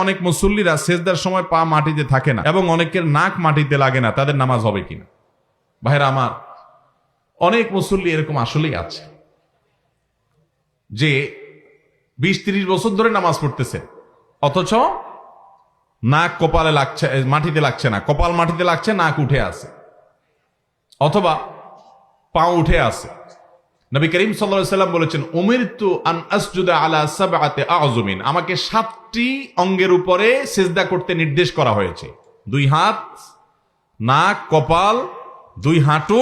অনেক মুসল্লিরা সেজদার সময় পা মাটিতে থাকে না এবং অনেকের নাক মাটিতে লাগে না, তাদের নামাজ হবে কিনা? ভাইরা আমার, অনেক মুসল্লি এরকম আসলেই আছে যে 20-30 বছর ধরে নামাজ পড়তেছে, অথচ নাক কপালে লাগছে, মাটিতে লাগছে না, কপাল মাটিতে লাগছে, নাক উঠে আছে অথবা পা উঠে আছে। নবী করিম সাল্লাল্লাহু আলাইহি সাল্লাম বলেছেন, উমিরতু আন আসজুদা আলা সাবআতি আযমিন, আমাকে 7টি অঙ্গের উপরে সিজদা করতে নির্দেশ করা হয়েছে। 2 হাত, নাক, কপাল, 2 হাঁটু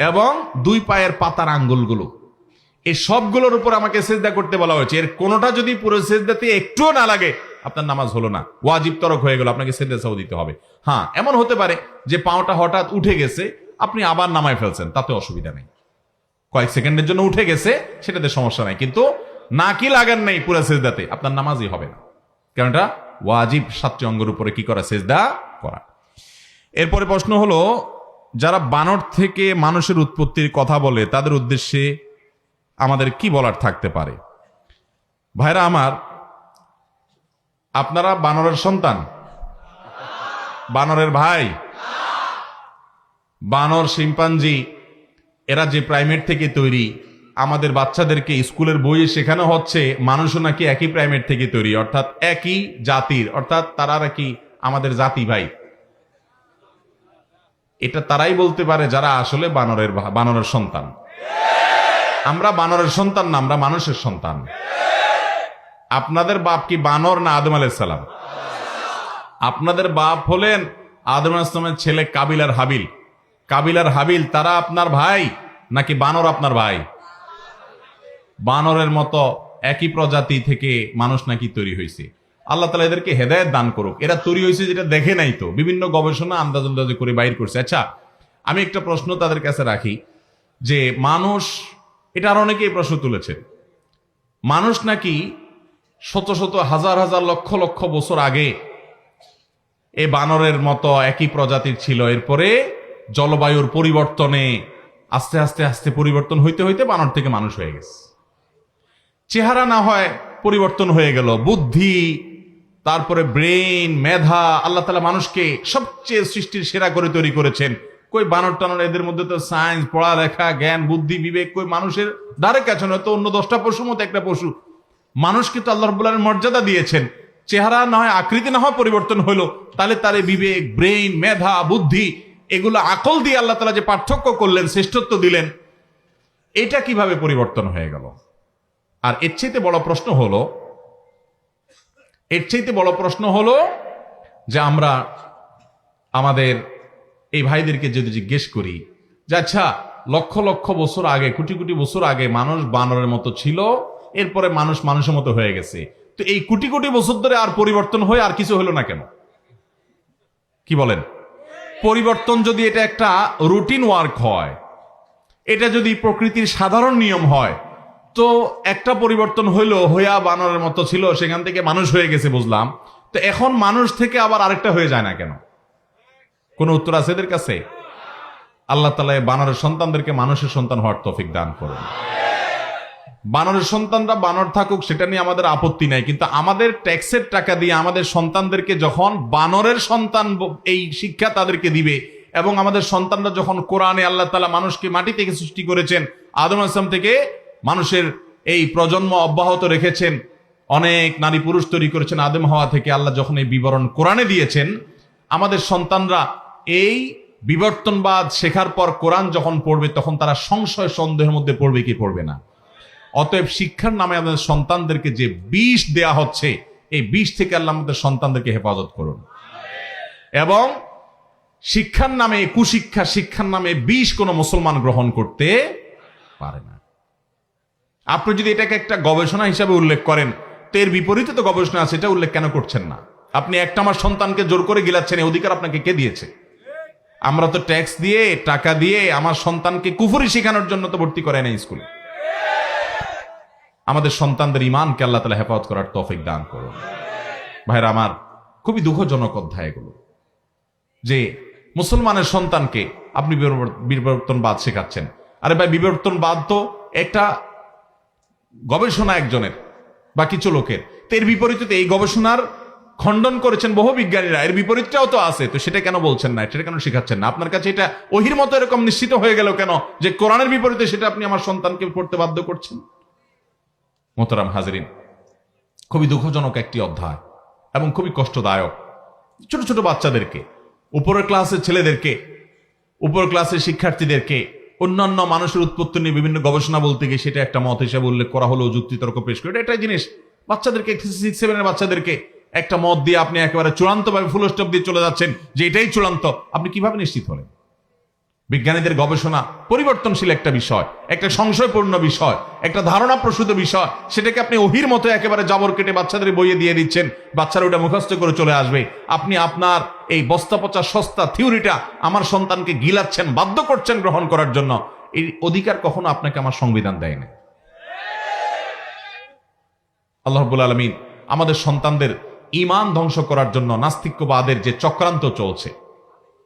এবং 2 পায়ের পাতার আঙ্গুলগুলো, এই সবগুলোর উপর আমাকে সিজদা করতে বলা হয়েছে। এর কোনোটা যদি পুরো সিজদাতে একটুও না লাগে, আপনার নামাজ হলো না, ওয়াজিব তরক হয়ে গেল, আপনাকে সিজদা সাও দিতে হবে। হ্যাঁ, এমন হতে পারে যে পাওটা হঠাৎ উঠে গেছে, আপনি আবার নামায় ফেলছেন, তাতে অসুবিধা নেই, কয়েক সেকেন্ডের জন্য উঠে গেছে, সেটাতে সমস্যা নাই। কিন্তু নাকি লাগান নাই পুরো সিজদাতে, আপনার নামাজই হবে না, কারণ এটা ওয়াজিব 7টি অঙ্গের উপরে কি করা? সিজদা করা। এরপরে প্রশ্ন হলো, যারা বানর থেকে মানুষের উৎপত্তির কথা বলে তাদের উদ্দেশ্যে আমাদের কি বলার থাকতে পারে? ভাইরা আমার, আপনারা বানরের সন্তান, বানরের ভাই, বানর, শিম্পাঞ্জি, এরা যে প্রাইমেট থেকে তৈরি, আমাদের বাচ্চাদেরকে স্কুলের বইয়ে শেখানো হচ্ছে মানুষও নাকি একই প্রাইমেট থেকে তৈরি, অর্থাৎ একই জাতির, অর্থাৎ তারা নাকি আমাদের জাতি ভাই। এটা তারাই বলতে পারে যারা আসলে বানরের সন্তান। আমরা বানরের সন্তান না, আমরা মানুষের সন্তান। আপনাদের বাপ কি বানর না আদম আলাইহিস সালাম? আপনাদের বাপ হলেন আদম আলাইহিস সালামের ছেলে কাবিল আর হাবিল। কাবিল আর হাবিল তারা আপনার ভাই নাকি বানর আপনার ভাই? বানরের মতো একই প্রজাতি থেকে মানুষ নাকি তৈরি হয়েছে। আল্লাহ তাআলা এদেরকে হেদায়েত দান করুক। এরা তৈরি হয়েছে যেটা দেখে নাই তো, বিভিন্ন গবেষণা আন্দাজ করে বাইর করছে। আচ্ছা, আমি একটা প্রশ্ন তাদের কাছে রাখি যে মানুষ, এটা আর অনেকেই প্রশ্ন তুলেছে, মানুষ নাকি শত শত হাজার হাজার লক্ষ লক্ষ বছর আগে এ বানরের মতো একই প্রজাতির ছিল, এরপরে জলবায়ুর পরিবর্তনে আস্তে আস্তে আস্তে পরিবর্তন হইতে হইতে বানর থেকে মানুষ হয়ে গেছে। চেহারা না হয় পরিবর্তন হয়ে গেল, বুদ্ধি, তারপরে ব্রেন, মেধা, আল্লাহ তাআলা মানুষকে সবচেয়ে সৃষ্টির সেরা করে তৈরি করেছেন। কই বানর টানর, এদের মধ্যে তো সায়েন্স, পড়ালেখা, জ্ঞান, বুদ্ধি, বিবেক কই মানুষের দ্বারে কাছে নয় তো, অন্য 10টা পশুর মতো একটা পশু। মানুষকে তো আল্লাহ রাব্বুল আলামিন মর্যাদা দিয়েছেন, চেহারা না হয়, আকৃতি না হয় পরিবর্তন হলো, তাহলে তার বিবেক, ব্রেইন, মেধা, বুদ্ধি, এগুলো আকল দিয়ে আল্লাহ তাআলা যে পার্থক্য করলেন, শ্রেষ্ঠত্ব দিলেন, এটা কিভাবে পরিবর্তন হয়ে গেল? আর এর চাইতে বড় প্রশ্ন হলো যে আমরা আমাদের এই ভাইদেরকে যদি জিজ্ঞেস করি যে আচ্ছা, লক্ষ লক্ষ বছর আগে, কোটি কোটি বছর আগে মানুষ বানরের মতো ছিল, এরপরে মানুষ মানুষের মতো হয়ে গেছে, তো এই কোটি কোটি বছর ধরে আর পরিবর্তন হয়ে আর কিছু হলো না কেন? কি বলেন? পরিবর্তন যদি এটা একটা রুটিন ওয়ার্ক হয়, এটা যদি প্রকৃতির সাধারণ নিয়ম হয়, তো একটা পরিবর্তন হইয়া বানরের মতো ছিল, সেখান থেকে মানুষ হয়ে গেছে, বুঝলাম, তো এখন মানুষ থেকে আবার আরেকটা হয়ে যায় না কেন? কোন উত্তর আছে এদের কাছে? আল্লাহ তাআলা বানরের সন্তানদেরকে মানুষের সন্তান হওয়ার তৌফিক দান করুন। বানরের সন্তানরা বানর থাকুক, সেটা নিয়ে আমাদের আপত্তি নাই, কিন্তু আমাদের ট্যাক্সের টাকা দিয়ে আমাদের সন্তানদেরকে যখন বানরের সন্তান এই শিক্ষা তাদেরকে দিবে, এবং আমাদের সন্তানরা যখন কোরআনে আল্লাহ তাআলা মানুষকে মাটি থেকে সৃষ্টি করেছেন, আদম আলাইহিস সালাম থেকে মানুষের এই প্রজন্ম অব্যাহত রেখেছেন, অনেক নারী পুরুষ তৈরি করেছেন আদম হাওয়া থেকে, আল্লাহ যখন এই বিবরণ কোরআনে দিয়েছেন, আমাদের সন্তানরা এই বিবর্তনবাদ শেখার পর কোরআন যখন পড়বে, তখন তারা সংশয় সন্দেহের মধ্যে পড়বে কি পড়বে না। অতএব শিক্ষার নামে আমাদের সন্তানদেরকে যে বিষ দেয়া হচ্ছে, এই বিষ থেকে আল্লাহ আমাদের সন্তানদেরকে হেফাজত করুন। এবং শিক্ষার নামে কুশিক্ষা, শিক্ষার নামে বিষ কোনো মুসলমান গ্রহণ করতে পারে না। আপনি যদি এটাকে একটা গবেষণা হিসাবে উল্লেখ করেন, তো এর বিপরীতে তো গবেষণা আছে, এটা উল্লেখ কেন করছেন না? আপনি একটা আমার সন্তানকে জোর করে গিলাচ্ছেন, এই অধিকার আপনাকে কে দিয়েছে? আমরা তো ট্যাক্স দিয়ে, টাকা দিয়ে আমার সন্তানকে কুফরি শেখানোর জন্য তো ভর্তি করে নাই স্কুলে। আমাদের সন্তানদের ঈমানকে আল্লাহ তাআলা হেফাজত করার তৌফিক দান করুন। ভাইরা আমার, খুবই দুঃখজনক অধ্যায় এগুলো, যে মুসলমানের সন্তানকে আপনি বিবর্তনবাদ শেখাচ্ছেন। আরে ভাই, বিবর্তনবাদ তো একটা গবেষণা একজনের বা কিছু লোকের, তো এর বিপরীতে এই গবেষণার খণ্ডন করেছেন বহু বিজ্ঞানীরা, এর বিপরীতটাও তো আছে, তো সেটা কেন বলছেন না, সেটা কেন শেখাচ্ছেন না? আপনার কাছে এটা ওহির মতো এরকম নিশ্চিত হয়ে গেল কেন যে কোরআনের বিপরীতে সেটা আপনি আমার সন্তানকে পড়তে বাধ্য করছেন? মোহতারাম হাজেরিন, খুবই দুঃখজনক একটি অধ্যায় এবং খুবই কষ্টদায়ক। ছোট ছোট বাচ্চাদেরকে, উপরের ক্লাসের ছেলেদেরকে, উপর ক্লাসের শিক্ষার্থীদেরকে অন্যান্য মানুষের উৎপত্তি নিয়ে বিভিন্ন গবেষণা বলতে গিয়ে সেটা একটা মত হিসেবে উল্লেখ করা হলো, যুক্তি তর্ক পেশ করে, এটা একটা জিনিস। বাচ্চাদেরকে 6-7 বাচ্চাদেরকে একটা মত দিয়ে আপনি একেবারে চূড়ান্তভাবে ফুল স্টপ দিয়ে চলে যাচ্ছেন যে এটাই চূড়ান্ত। আপনি কিভাবে নিশ্চিত হলেন? বিজ্ঞানীদের গবেষণা পরিবর্তনশীল একটা বিষয়, একটা সংশয়পূর্ণ বিষয়, একটা ধারণা প্রসূত বিষয়, সেটাকে আপনি ওহির মতো একেবারে জাবর কেটে বাচ্চাদের বইয়ে দিয়ে দিচ্ছেন, বাচ্চারা ওটা মুখস্থ করে চলে আসবে। আপনি আপনার এই বস্তা পচা সস্তা থিওরিটা আমার সন্তানকে গিলাচ্ছেন, বাধ্য করছেন গ্রহণ করার জন্য। এই অধিকার কখনো আপনাকে আমার সংবিধান দেয়নি। আল্লাহ রাব্বুল আলামিন আমাদের সন্তানদের ঈমান ধ্বংস করার জন্য নাস্তিক্যবাদের যে চক্রান্ত চলছে,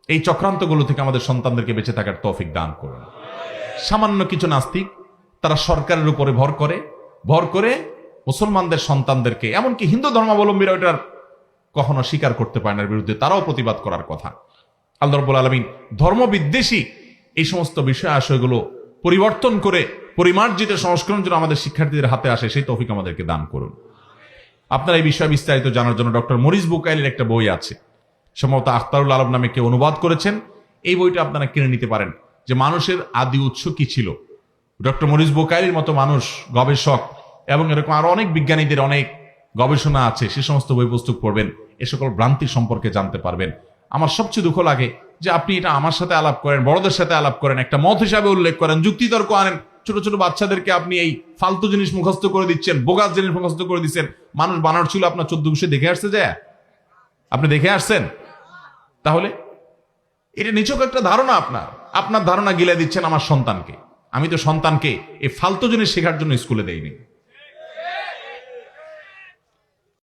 এই চক্রান্তগুলো থেকে আমাদের সন্তানদেরকে বেঁচে থাকার তৌফিক দান করুন। সামান্য কিছু নাস্তিক, তারা সরকারের উপরে ভর করে মুসলমানদের সন্তানদেরকে, এমনকি হিন্দু ধর্মাবলম্বীরা ওটার কখনো স্বীকার করতে পারে না, বিরুদ্ধে তারাও প্রতিবাদ করার কথা। আল্লাহ রাব্বুল আলামিন ধর্মবিদ্বেষী এই সমস্ত বিষয় আশয়গুলো পরিবর্তন করে পরিমার্জিত সংস্করণ যেন আমাদের শিক্ষার্থীদের হাতে আসে, সেই তৌফিক আমাদেরকে দান করুন। আপনারা এই বিষয়ে বিস্তারিত জানার জন্য ডক্টর মরিস বুকাইলের একটা বই আছে, সম্ভবত আখতারুল আলম নামে কেউ অনুবাদ করেছেন। এই বইটা আপনারা কিনে নিতে পারেন, যে মানুষের আদি উৎস কি ছিল। ডক্টর মরিস বুকাইলের মতো মানুষ, গবেষক এবং এরকম আরো অনেক বিজ্ঞানীদের অনেক গবেষণা আছে, সে সমস্ত বই পুস্তক পড়বেন, এ সকল ভ্রান্তি সম্পর্কে জানতে পারবেন। আমার সবচেয়ে দুঃখ লাগে যে আপনি এটা আমার সাথে আলাপ করেন, বড়দের সাথে আলাপ করেন, একটা মত হিসাবে উল্লেখ করেন, যুক্তিতর্ক আনেন, ছোট ছোট বাচ্চাদেরকে আপনি এই ফালতু জিনিস মুখস্থ করে দিচ্ছেন, বোগাস জিনিস মুখস্থ করে দিচ্ছেন। মানুষ বানর ছিল আপনার 1400 দেখে আসছে, যায় আপনি দেখে আসছেন? তাহলে এটা নিছক একটা ধারণা, আপনার ধারণা গিলে দিচ্ছেন আমার সন্তানকে। আমি তো সন্তানকে এই ফালতু জিনিস শেখার জন্য স্কুলে দেইনি।